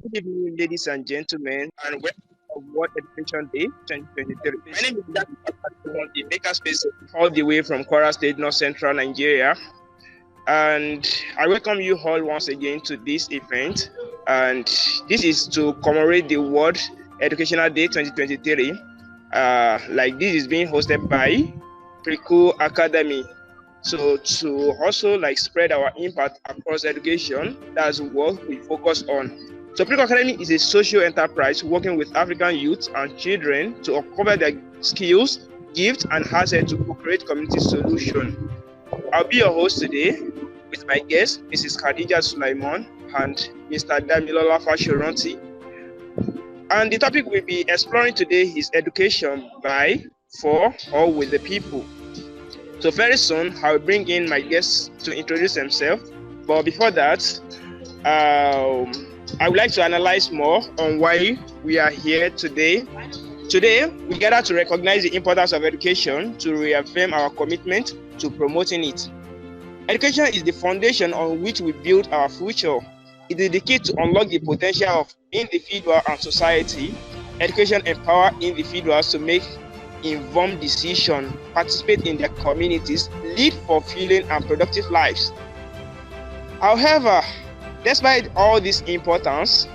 Good evening, ladies and gentlemen, and welcome to World Education Day 2023. My name is Jamiu, the Makerspace, all the way from Kwara State, North Central Nigeria. And I welcome you all once again to this event. And this is to commemorate the World Educational Day 2023. This is being hosted by Prikkle Academy. So to also spread our impact across education, that's what we focus on. So Prikkle Academy is a social enterprise working with African youth and children to uncover their skills, gifts, and assets to co-create community solutions. I'll be your host today with my guests, Mrs. Khadija Sulaiman and Mr. Damilola Fashoranti. And the topic we'll be exploring today is education by, for, or with the people. So very soon, I'll bring in my guests to introduce themselves. But before that, I would like to analyze more on why we are here today. Today, we gather to recognize the importance of education to reaffirm our commitment to promoting it. Education is the foundation on which we build our future. It is the key to unlock the potential of individual and society. Education empowers individuals to make informed decisions, participate in their communities, lead fulfilling and productive lives. However, despite all this importance,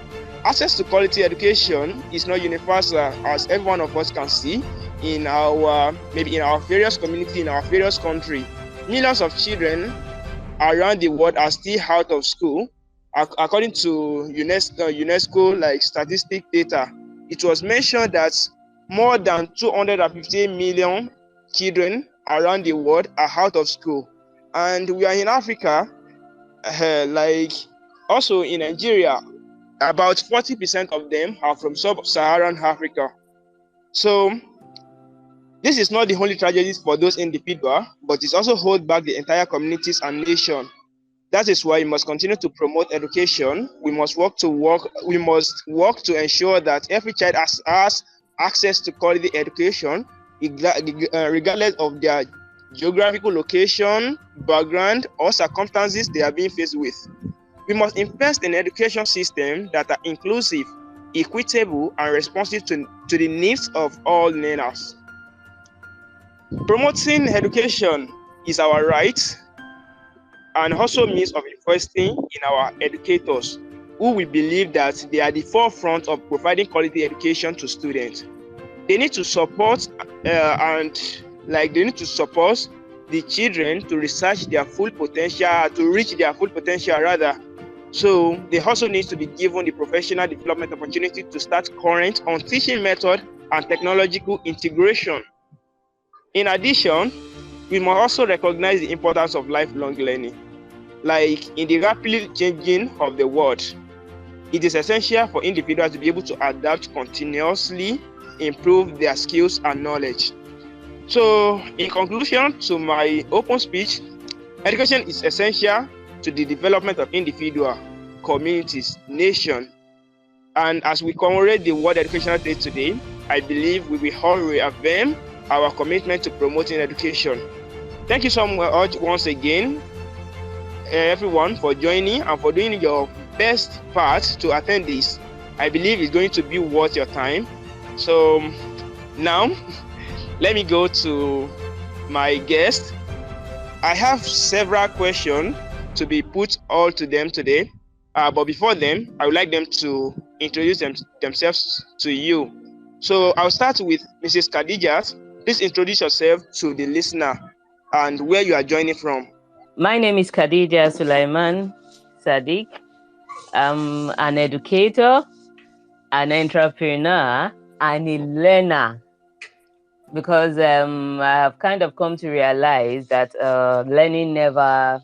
access to quality education is not universal, as every one of us can see in our various communities, in our various countries. Millions of children around the world are still out of school. According to UNESCO statistic data, it was mentioned that more than 250 million children around the world are out of school. And we are in Africa, also in Nigeria, about 40% of them are from sub-Saharan Africa. So this is not the only tragedy for those individuals, but it also holds back the entire communities and nation. That is why we must continue to promote education. We must work to ensure that every child has access to quality education, regardless of their geographical location, background, or circumstances they are being faced with. We must invest in education systems that are inclusive, equitable, and responsive to the needs of all learners. Promoting education is our right and also means of investing in our educators, who we believe that they are the forefront of providing quality education to students. They need to support the children to reach their full potential rather. So they also need to be given the professional development opportunity to start current on teaching method and technological integration. In addition, we must also recognize the importance of lifelong learning. Like in the rapidly changing of the world, it is essential for individuals to be able to adapt continuously, improve their skills and knowledge. So in conclusion to my open speech, education is essential to the development of individuals, communities, nation. And as we commemorate the World Educational Day today, I believe we will all reaffirm our commitment to promoting education. Thank you so much once again, everyone, for joining and for doing your best part to attend this. I believe it's going to be worth your time. So now, let me go to my guest. I have several questions to be put all to them today. But before them, I would like them to introduce themselves to you. So I'll start with Mrs. Khadija. Please introduce yourself to the listener and where you are joining from. My name is Khadija Sulaiman Sadiq. I'm an educator, an entrepreneur, and a learner. Because I have kind of come to realize that learning never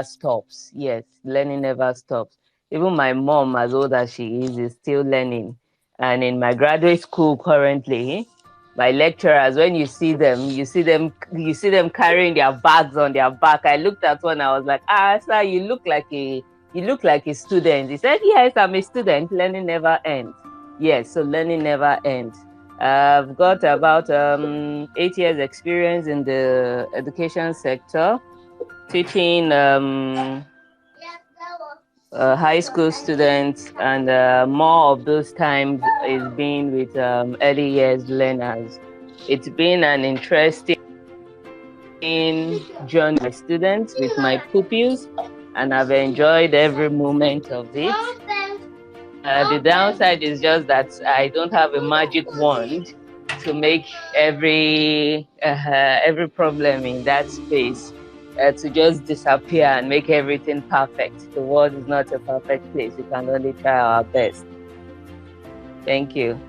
stops. Yes, learning never stops. Even my mom, as old as she is still learning. And in my graduate school currently, my lecturers, when you see them carrying their bags on their back. I looked at one, I was like, sir, you look like a student. He said, yes, I'm a student. Learning never ends. Yes, so learning never ends. I've got about 8 years experience in the education sector, teaching high school students, and more of those times is being with early years learners. It's been an interesting journey with my students, with my pupils, and I've enjoyed every moment of it. The downside is just that I don't have a magic wand to make every problem in that space to just disappear and make everything perfect. The world is not a perfect place. We can only try our best. Thank you.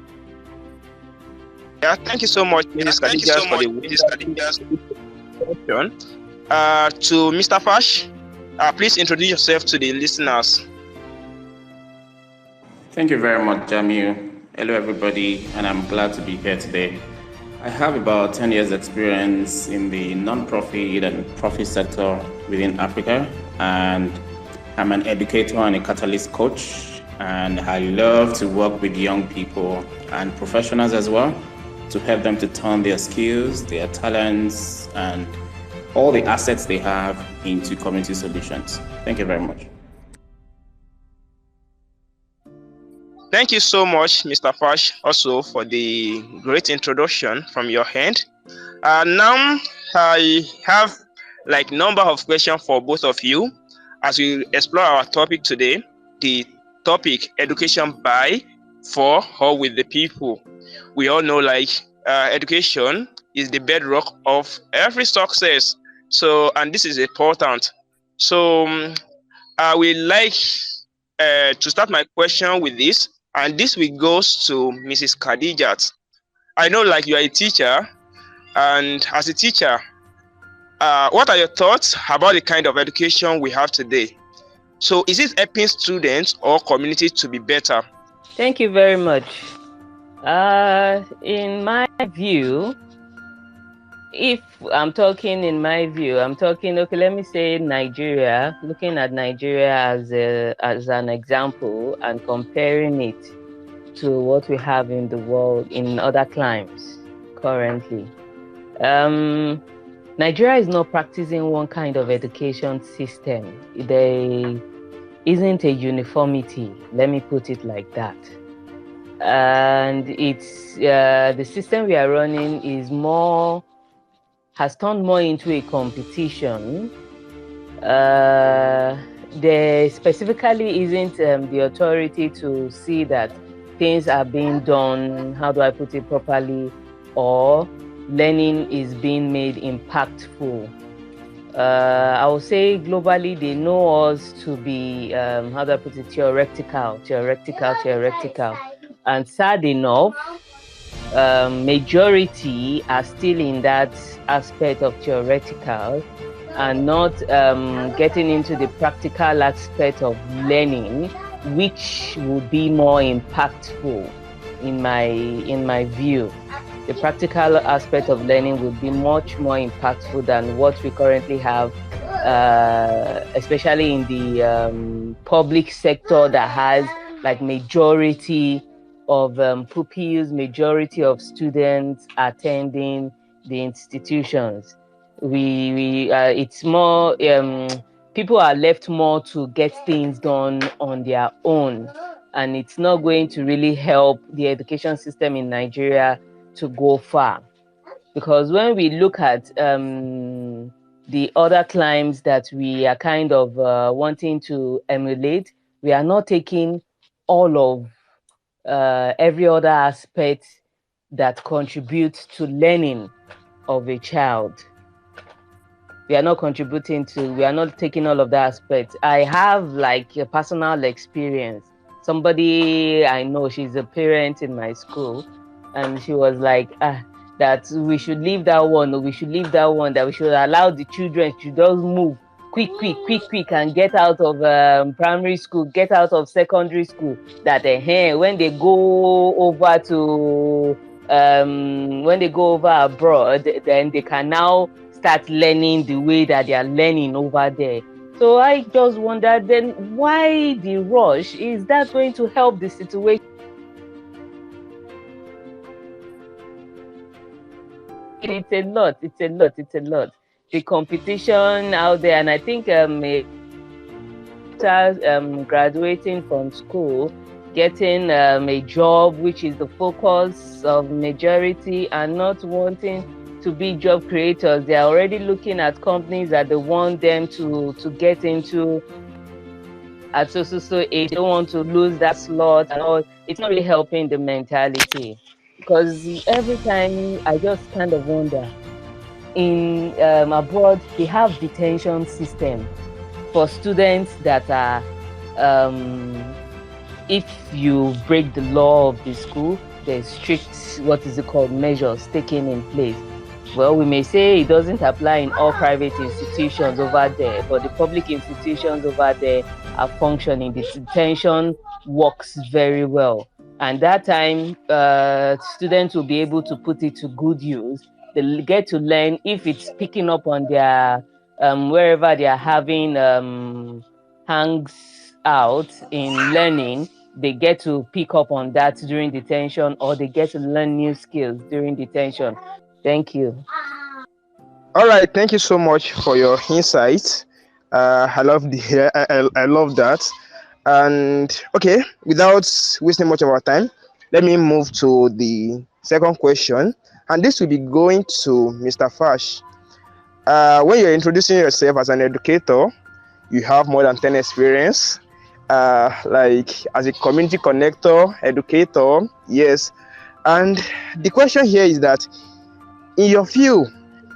Yeah, thank you so much, Mrs. Khadija, for the question. To Mr. Fash, please introduce yourself to the listeners. Thank you very much, Jamiu. Hello, everybody, and I'm glad to be here today. I have about 10 years experience in the non-profit and profit sector within Africa, and I'm an educator and a catalyst coach, and I love to work with young people and professionals as well to help them to turn their skills, their talents, and all the assets they have into community solutions. Thank you very much. Thank you so much, Mr. Fash, also for the great introduction from your hand. Now I have like number of questions for both of you as we explore our topic today, the topic education by, for, or with the people. We all know education is the bedrock of every success. So, and this is important. So I would like to start my question with this, and this will goes to Mrs. Khadijat. I know you are a teacher, and as a teacher, what are your thoughts about the kind of education we have today? So is it helping students or community to be better? Thank you very much. In my view, if I'm talking in my view, I'm talking, okay, let me say Nigeria, looking at Nigeria as an example and comparing it to what we have in the world in other climes currently. Nigeria is not practicing one kind of education system. There isn't a uniformity, let me put it like that. And it's the system we are running has turned more into a competition. There specifically isn't the authority to see that things are being done, how do I put it properly, or learning is being made impactful. I would say globally they know us to be, how do I put it, theoretical. And sad enough, majority are still in that aspect of theoretical and not getting into the practical aspect of learning, which would be more impactful in my view. The practical aspect of learning would be much more impactful than what we currently have, especially in the public sector that has majority of pupils, majority of students attending the institutions. It's more, people are left more to get things done on their own, and it's not going to really help the education system in Nigeria to go far. Because when we look at the other climes that we are kind of wanting to emulate, we are not taking all of every other aspect that contributes to learning of a child. We are not taking all of that aspect. I have a personal experience. Somebody I know, she's a parent in my school, and she was like, that we should leave that one, that we should allow the children to just move quick and get out of primary school, get out of secondary school, that when they go over abroad, then they can now start learning the way that they are learning over there. So I just wondered then, why the rush? Is that going to help the situation? It's a lot. The competition out there, and I think after graduating from school, getting a job, which is the focus of majority, and not wanting to be job creators. They are already looking at companies that they want them to get into at so age. They don't want to lose that slot and all. It's not really helping the mentality, because every time I just kind of wonder, in abroad they have detention system for students that are if you break the law of the school, there's strict, what is it called, measures taken in place. Well, we may say it doesn't apply in all private institutions over there, but the public institutions over there are functioning. The detention works very well. And that time, students will be able to put it to good use. They get to learn if it's picking up on their, wherever they are having hangs out in learning, they get to pick up on that during detention, or they get to learn new skills during detention. Thank you. All right, thank you so much for your insights. I love I love that. And okay, without wasting much of our time, let me move to the second question, and this will be going to Mr. Fash. When you're introducing yourself as an educator, you have more than 10 experience, like as a community connector, educator, yes. And the question here is that, in your view,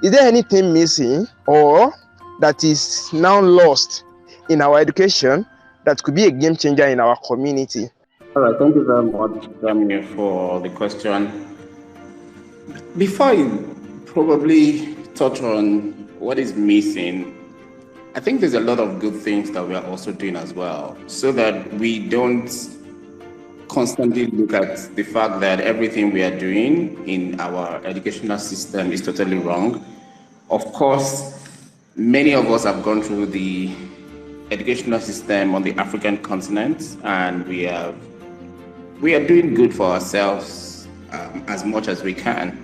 is there anything missing or that is now lost in our education that could be a game changer in our community? All right, thank you very much, Jamiu, for the question. Before I probably touch on what is missing, I think there's a lot of good things that we are also doing as well, so that we don't constantly look at the fact that everything we are doing in our educational system is totally wrong. Of course, many of us have gone through the educational system on the African continent, and we are doing good for ourselves as much as we can.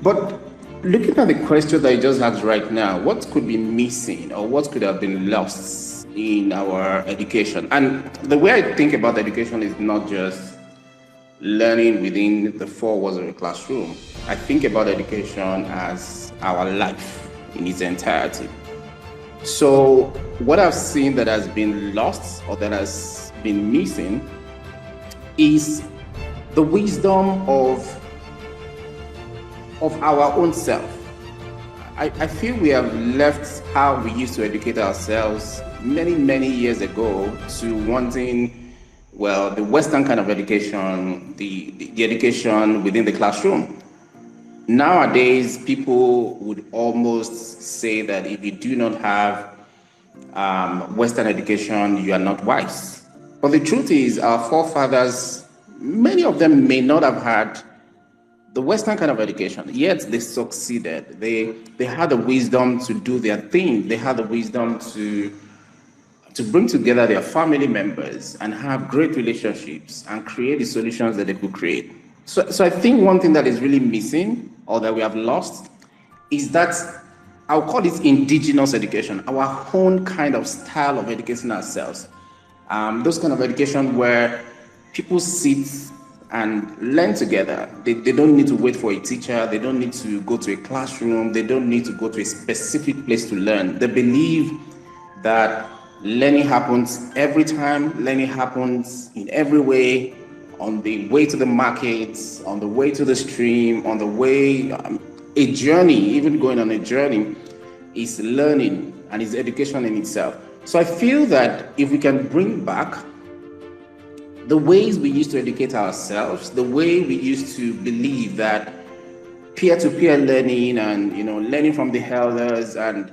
But looking at the question that you just asked right now, what could be missing or what could have been lost in our education? And the way I think about education is not just learning within the four walls of a classroom. I think about education as our life in its entirety. So what I've seen that has been lost or that has been missing is the wisdom of our own self. I feel we have left how we used to educate ourselves many years ago to wanting, well, the Western kind of education, the education within the classroom. Nowadays, people would almost say that if you do not have Western education, you are not wise. But the truth is, our forefathers, many of them may not have had the Western kind of education, yet they succeeded. They had the wisdom to do their thing. They had the wisdom to bring together their family members and have great relationships and create the solutions that they could create. So I think one thing that is really missing or that we have lost is that, I'll call it indigenous education, our own kind of style of educating ourselves. Those kind of education where people sit and learn together. They don't need to wait for a teacher. They don't need to go to a classroom. They don't need to go to a specific place to learn. They believe that learning happens every time. Learning happens in every way, on the way to the market, on the way to the stream, on the way, a journey, even going on a journey is learning and is education in itself. So I feel that if we can bring back the ways we used to educate ourselves, the way we used to believe that peer-to-peer learning and, learning from the elders and,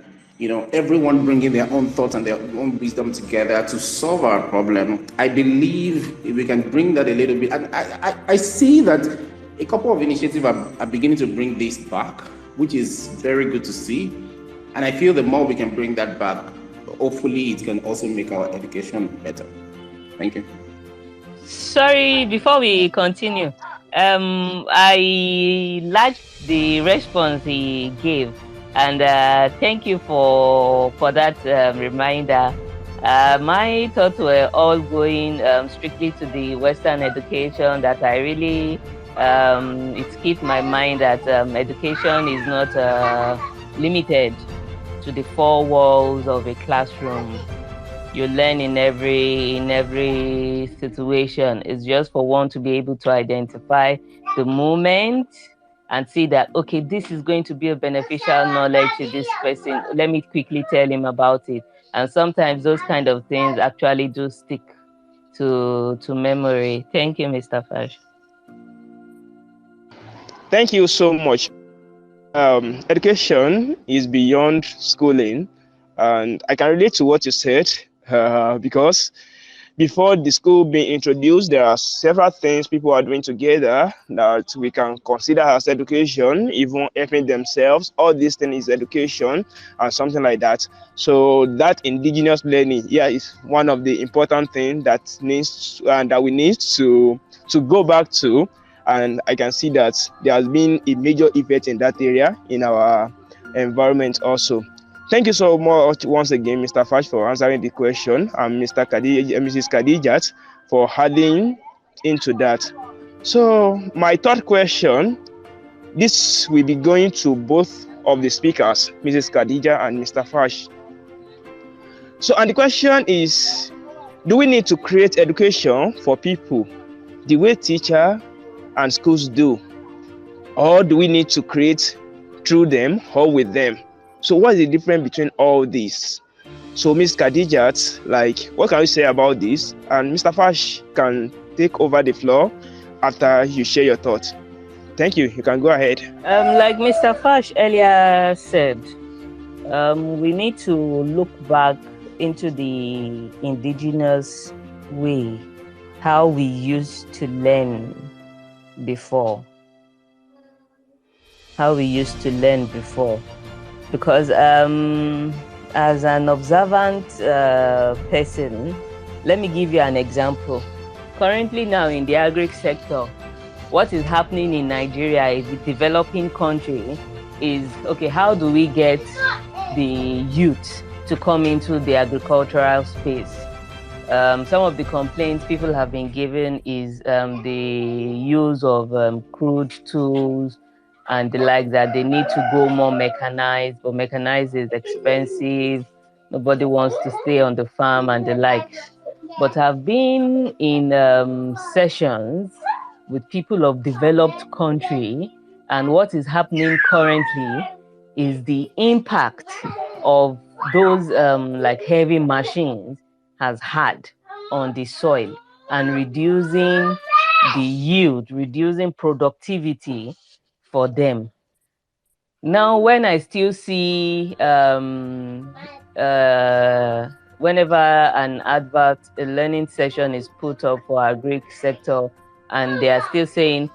everyone bringing their own thoughts and their own wisdom together to solve our problem, I believe if we can bring that a little bit, and I see that a couple of initiatives are beginning to bring this back, which is very good to see. And I feel the more we can bring that back, hopefully it can also make our education better. Thank you. Sorry, before we continue, I liked the response he gave, and thank you for that reminder. My thoughts were all going strictly to the Western education that I really, it keeps my mind that education is not limited to the four walls of a classroom. You learn in every situation. It's just for one to be able to identify the moment and see that, okay, this is going to be a beneficial knowledge to this person. Let me quickly tell him about it. And sometimes those kind of things actually do stick to memory. Thank you, Mr. Fash. Thank you so much. Education is beyond schooling, and I can relate to what you said because before the school being introduced, there are several things people are doing together that we can consider as education, even helping themselves. All these things is education and something like that. So that indigenous learning, yeah, is one of the important things that needs and that we need to go back to. And I can see that there has been a major effect in that area in our environment also. Thank you so much once again, Mr. Fash, for answering the question, and Mrs. Khadijat for adding into that. So my third question, this will be going to both of the speakers, Mrs. Khadija and Mr. Fash. So, and the question is, do we need to create education for people the way teacher and schools do, or do we need to create through them or with them? So what's the difference between all these? So Ms. Khadijat, like, what can you say about this? And Mr. Fash can take over the floor after you share your thoughts. Thank you. You can go ahead. Like Mr. Fash earlier said, we need to look back into the indigenous way, how we used to learn before. Because as an observant person, let me give you an example. Currently now in the agri sector, what is happening in Nigeria, is a developing country, is, okay, how do we get the youth to come into the agricultural space? Some of the complaints people have been given is the use of crude tools and the like, that they need to go more mechanized, but mechanized is expensive. Nobody wants to stay on the farm and the like. But I've been in sessions with people of developed country, and what is happening currently is the impact of those like heavy machines has had on the soil and reducing the yield, reducing productivity for them. Now, when I still see whenever an advert, a learning session is put up for our Greek sector, and they are still saying,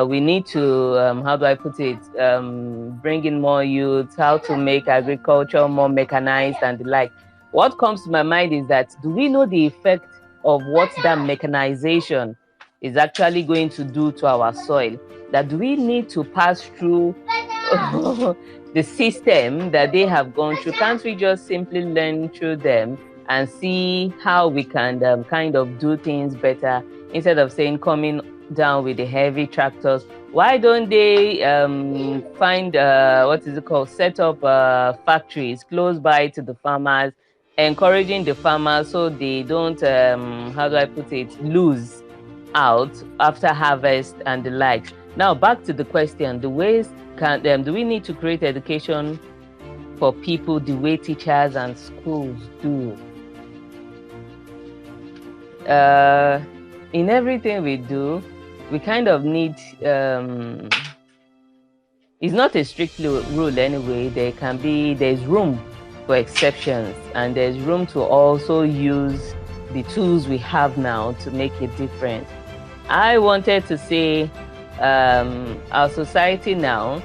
we need to, how do I put it, bring in more youth, how to make agriculture more mechanized and the like. What comes to my mind is that, do we know the effect of what that mechanization is actually going to do to our soil? That do we need to pass through the system that they have gone through? Can't we just simply learn through them and see how we can kind of do things better, instead of saying coming down with the heavy tractors? Why don't they find what is it called, set up factories close by to the farmers, encouraging the farmers so they don't how do I put it, lose out after harvest and the like. Now back to the question, the ways do we need to create education for people the way teachers and schools do? In everything we do, we kind of need, it's not a strict rule anyway. There's room for exceptions, and there's room to also use the tools we have now to make a difference. I wanted to say, our society now,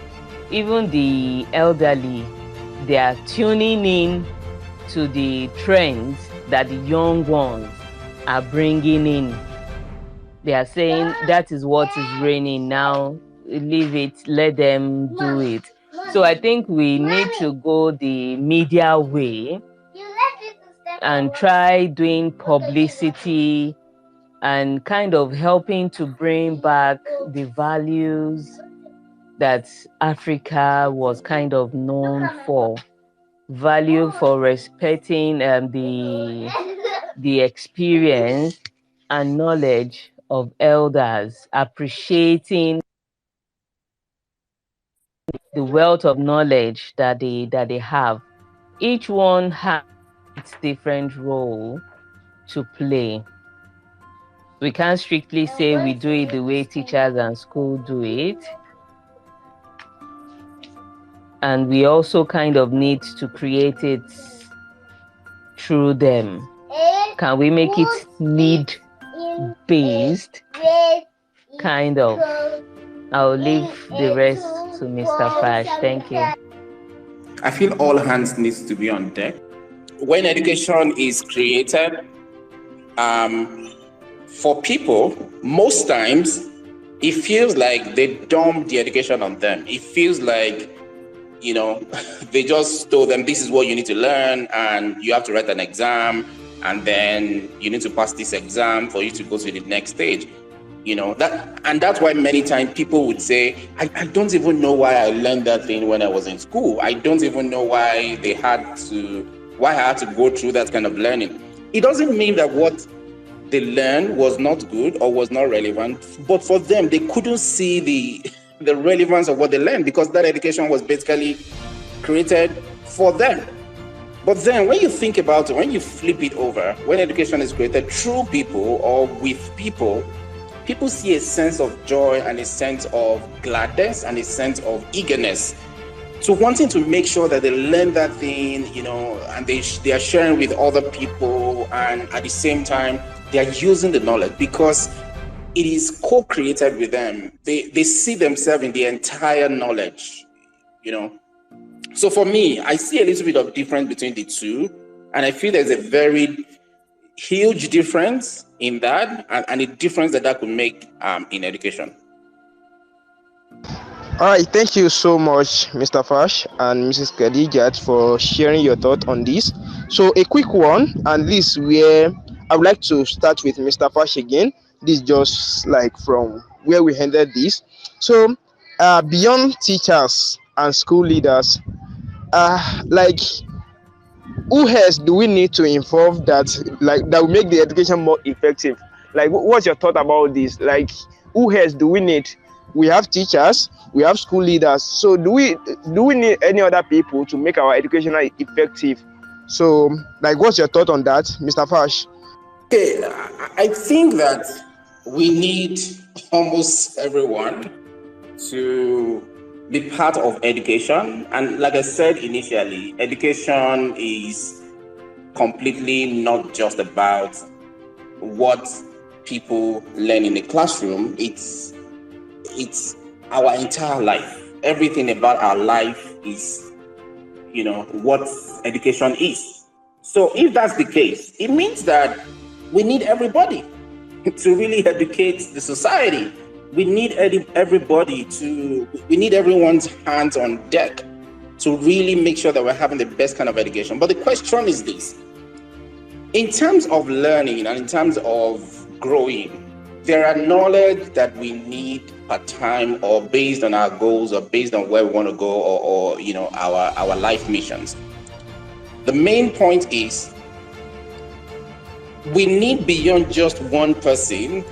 even the elderly, they are tuning in to the trends that the young ones are bringing in. They are saying that is what is reigning now, leave it, let them do it. So I think we need to go the media way and try doing publicity and kind of helping to bring back the values that Africa was kind of known for. Value for respecting the experience and knowledge of elders, appreciating the wealth of knowledge that they have. Each one has its different role to play. We can't strictly say we do it the way teachers and school do it. And we also kind of need to create it through them. Can we make it need-based? Kind of. I'll leave the rest to Mr. Fash. Thank you. I feel all hands needs to be on deck. When education is created, for people, most times, it feels like they dump the education on them. It feels like, they just told them this is what you need to learn and you have to write an exam and then you need to pass this exam for you to go to the next stage. That's why many times people would say, I don't even know why I learned that thing when I was in school. I don't even know why I had to go through that kind of learning. It doesn't mean that what they learned was not good or was not relevant, but for them, they couldn't see the relevance of what they learned because that education was basically created for them. But then when you think about it, when you flip it over, when education is created through people or with people, people see a sense of joy and a sense of gladness and a sense of eagerness to wanting to make sure that they learn that thing, and they are sharing with other people, and at the same time, they are using the knowledge because it is co-created with them. They see themselves in the entire knowledge, So for me, I see a little bit of difference between the two, and I feel there's a very huge difference in that, and a difference that could make in education. All right, thank you so much, Mr. Fash and Mrs. Khadijat, for sharing your thought on this. So a quick one, and this where I would like to start with Mr. Fash again. This just like from where we ended this. So beyond teachers and school leaders, like who else do we need to involve that will make the education more effective? Like what's your thought about this? Like who else do we need? We have teachers, we have school leaders, so do we need any other people to make our education effective? So like what's your thought on that, Mr. Fash? Okay, I think that we need almost everyone to be part of education. And like I said initially, education is completely not just about what people learn in the classroom. It's our entire life. Everything about our life is, what education is. So if that's the case, it means that we need everybody to really educate the society. We need we need everyone's hands on deck to really make sure that we're having the best kind of education. But the question is this: in terms of learning and in terms of growing, there are knowledge that we need part time or based on our goals or based on where we want to go or our life missions. The main point is we need beyond just one person,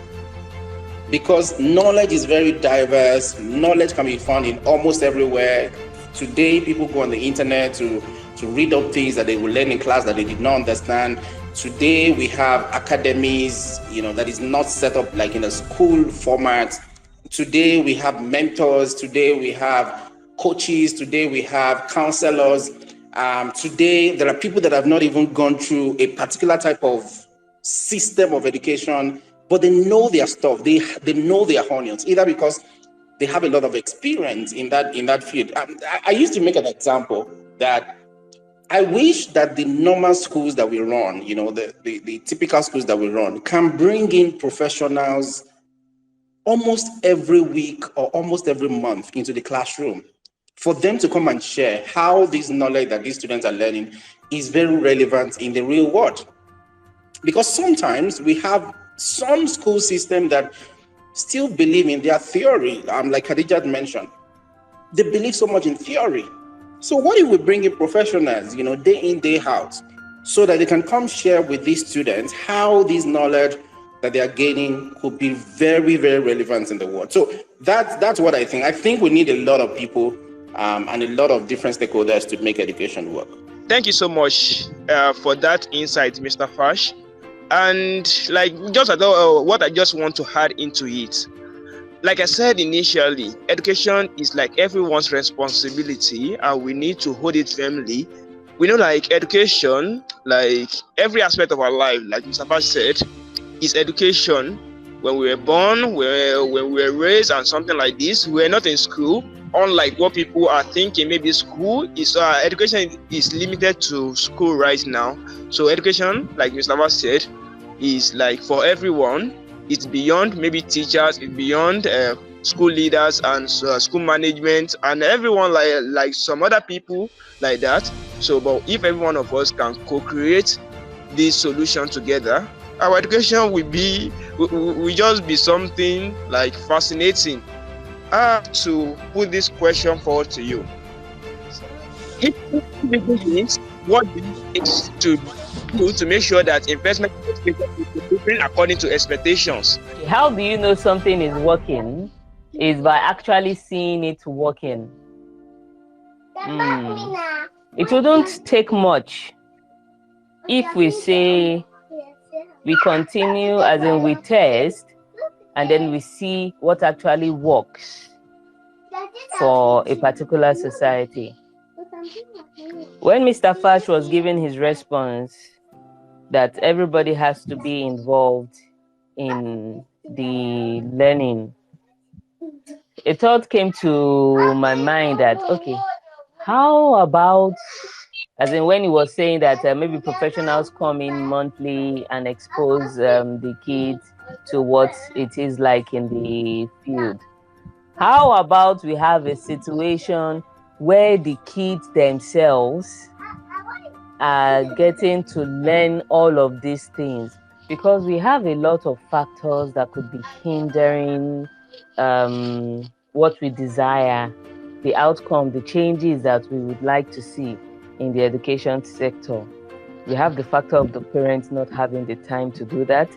because knowledge is very diverse. Knowledge can be found in almost everywhere. Today, people go on the internet to read up things that they will learn in class that they did not understand. Today, we have academies, that is not set up like in a school format. Today, we have mentors. Today, we have coaches. Today, we have counselors. Today, there are people that have not even gone through a particular type of system of education, but they know their stuff. They know their onions, either because they have a lot of experience in that field. I used to make an example that I wish that the normal schools that we run, the typical schools that we run, can bring in professionals almost every week or almost every month into the classroom. for them to come and share how this knowledge that these students are learning is very relevant in the real world. Because sometimes we have some school system that still believe in their theory, like Khadija mentioned. They believe so much in theory. So what if we bring in professionals, day in, day out, so that they can come share with these students how this knowledge that they are gaining could be very, very relevant in the world. So that's what I think. I think we need a lot of people and a lot of different stakeholders to make education work. Thank you so much for that insight, Mr. Fash. And what I just want to add into it, like I said initially, education is like everyone's responsibility, and we need to hold it firmly. We know, like, education, like every aspect of our life, like Mr. Fash said, is education. When we were born, when we were raised, and something like this, we were not in school. Unlike what people are thinking, maybe school is education is limited to school right now. So education, like Mr. Fash said, is like for everyone. It's beyond maybe teachers, it's beyond school leaders and school management and everyone, like some other people like that. So, but if every one of us can co-create this solution together, our education will just be something like fascinating. I have to put this question forward to you. What do you need to do to make sure that investment is moving according to expectations? How do you know something is working? Is by actually seeing it working. It wouldn't take much if we say we continue, as in we test, and then we see what actually works for a particular society. When Mr. Fash was giving his response that everybody has to be involved in the learning, a thought came to my mind that, okay, how about, as in when he was saying that maybe professionals come in monthly and expose the kids to what it is like in the field. How about we have a situation where the kids themselves are getting to learn all of these things? Because we have a lot of factors that could be hindering what we desire, the outcome, the changes that we would like to see in the education sector. We have the factor of the parents not having the time to do that.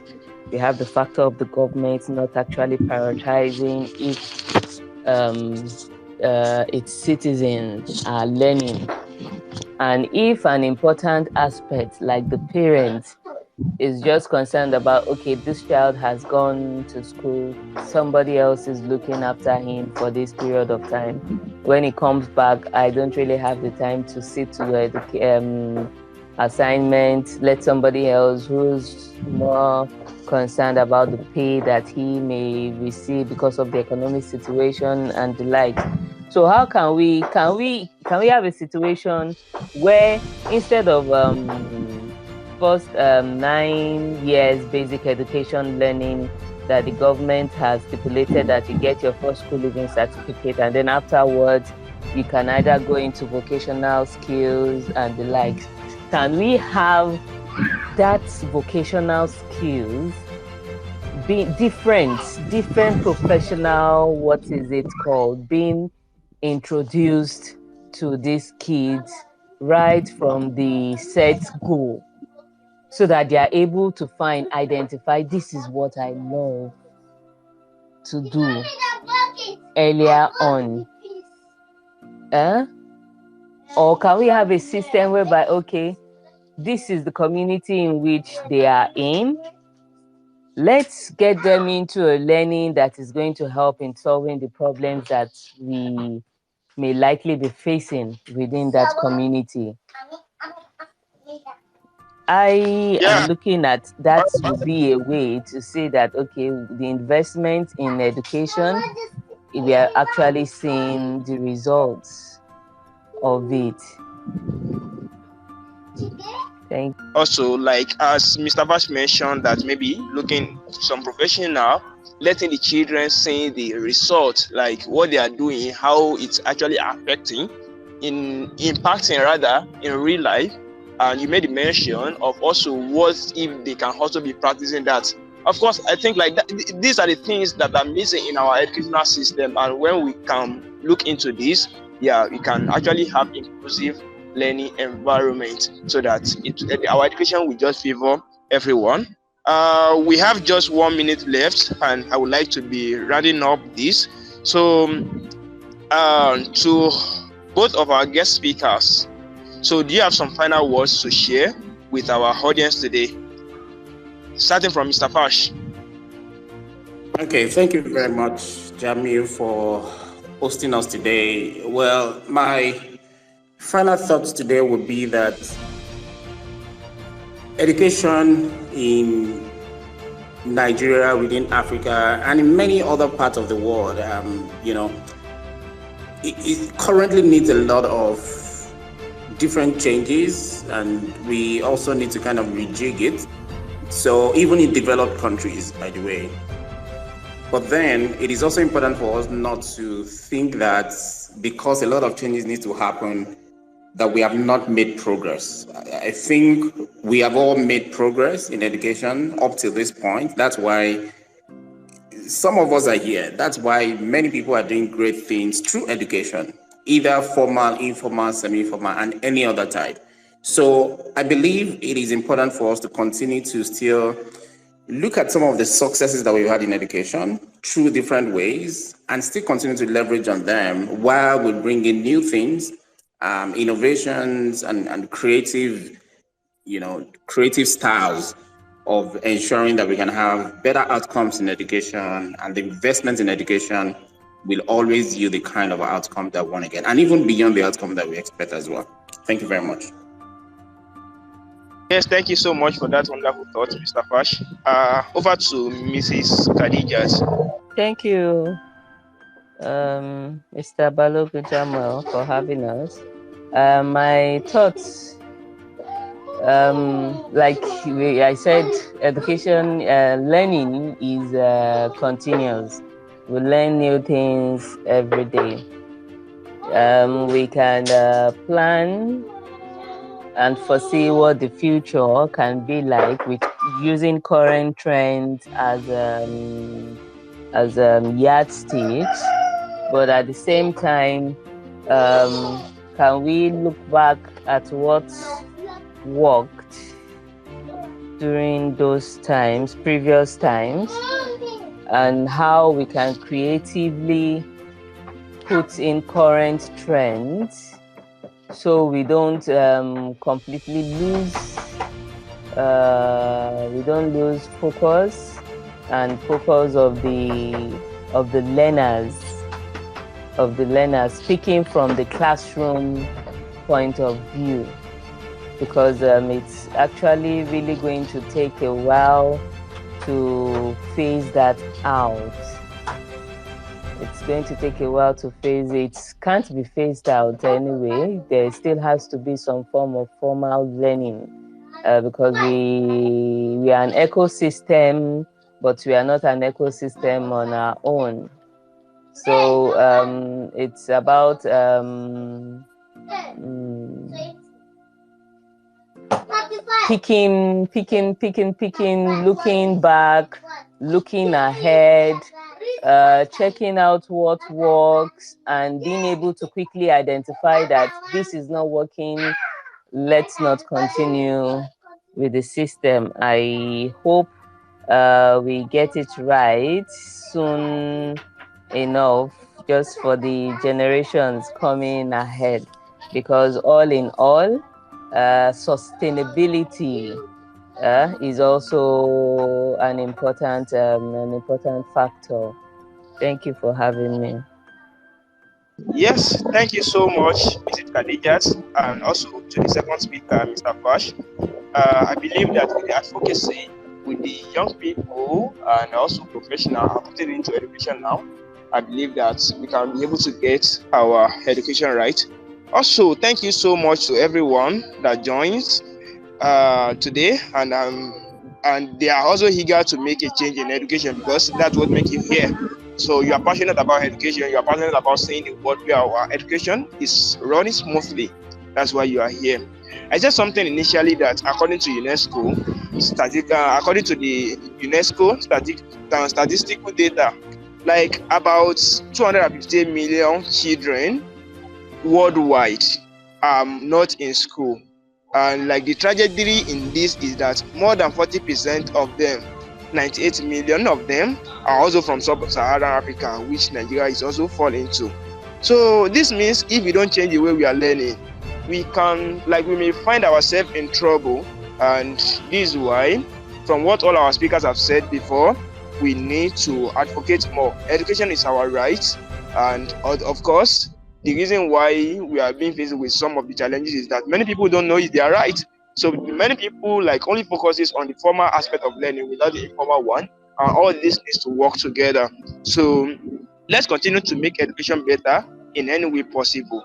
We have the factor of the government not actually prioritizing if its citizens are learning. And if an important aspect like the parents is just concerned about, okay, this child has gone to school, somebody else is looking after him for this period of time. When he comes back, I don't really have the time to sit to the assignment. Let somebody else who's more concerned about the pay that he may receive because of the economic situation and the like. So how can we have a situation where instead of first 9 years basic education learning that the government has stipulated that you get your first school leaving certificate, and then afterwards you can either go into vocational skills and the likes, can we have that vocational skills be different professional, being introduced to these kids right from the set goal, so that they are able to identify, this is what I love to do earlier on. Or can we have a system whereby, okay, this is the community in which they are in. Let's get them into a learning that is going to help in solving the problems that we may likely be facing within that community. I am looking at that would be a way to say that, okay, the investment in education, we are actually seeing the results of it. Thank you. Also, like as Mr. Vash mentioned, that maybe looking some professional letting the children see the result, like what they are doing, how it's actually affecting, impacting rather in real life. And you made the mention of also what if they can also be practicing that. Of course, I think like that, these are the things that are missing in our educational system. And when we can look into this, yeah, we can actually have inclusive learning environment so that our education will just favor everyone. We have just 1 minute left, and I would like to be rounding up this. So, to both of our guest speakers, so do you have some final words to share with our audience today? Starting from Mr. Fash. Okay, thank you very much, Jamiu, for hosting us today. Well, my final thoughts today would be that education in Nigeria, within Africa, and in many other parts of the world, it currently needs a lot of different changes, and we also need to kind of rejig it. So even in developed countries, by the way. But then it is also important for us not to think that because a lot of changes need to happen, that we have not made progress. I think we have all made progress in education up to this point. That's why some of us are here. That's why many people are doing great things through education, either formal, informal, semi-formal, and any other type. So I believe it is important for us to continue to still look at some of the successes that we've had in education through different ways and still continue to leverage on them while we bring in new things, innovations and creative styles of ensuring that we can have better outcomes in education, and the investment in education will always yield the kind of outcome that we want to get, and even beyond the outcome that we expect as well. Thank you very much. Yes, thank you so much for that wonderful thought, Mr. Fash. Over to Mrs. Khadijat. Thank you, Mr. Balogun for having us. My thoughts, I said, education, learning is continuous. We learn new things every day. We can plan and foresee what the future can be like with using current trends as yardsticks. But at the same time, can we look back at what worked during those times, previous times, and how we can creatively put in current trends so we don't completely lose focus of the learners, speaking from the classroom point of view, because it's actually really going to take a while to phase that out. It's going to take a while to phase it. It can't be phased out anyway. There still has to be some form of formal learning because we are an ecosystem, but we are not an ecosystem on our own. So it's about picking, looking back, looking ahead, checking out what works, and being able to quickly identify that this is not working. Let's not continue with the system. I hope we get it right soon enough, just for the generations coming ahead, because all in all, sustainability is also an important factor. Thank you for having me. Yes, thank you so much, Mrs. Khadijat, and also to the second speaker, Mr. Fash. I believe that with the advocacy with the young people and also professionals are putting into education now, I believe that we can be able to get our education right. Also, thank you so much to everyone that joins today, and I'm and they are also eager to make a change in education because that's what makes you here. So you are passionate about education, you are passionate about seeing the world where our education is running smoothly. That's why you are here. I said something initially that according to UNESCO, according to the UNESCO statistical data, like about 250 million children worldwide not in school. And like the tragedy in this is that more than 40% of them, 98 million of them, are also from sub-Saharan Africa, which Nigeria is also falling into. So this means if we don't change the way we are learning, we may find ourselves in trouble. And this is why, from what all our speakers have said before, we need to advocate more. Education is our right, and of course, the reason why we are being faced with some of the challenges is that many people don't know if they are right. So many people only focuses on the formal aspect of learning without the informal one, and all this needs to work together. So let's continue to make education better in any way possible.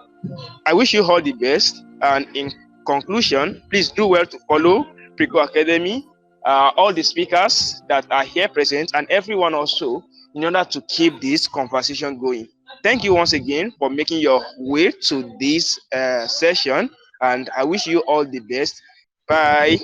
I wish you all the best, and in conclusion, please do well to follow Prikkle Academy, all the speakers that are here present, and everyone also, in order to keep this conversation going. Thank you once again for making your way to this session, and I wish you all the best. Bye.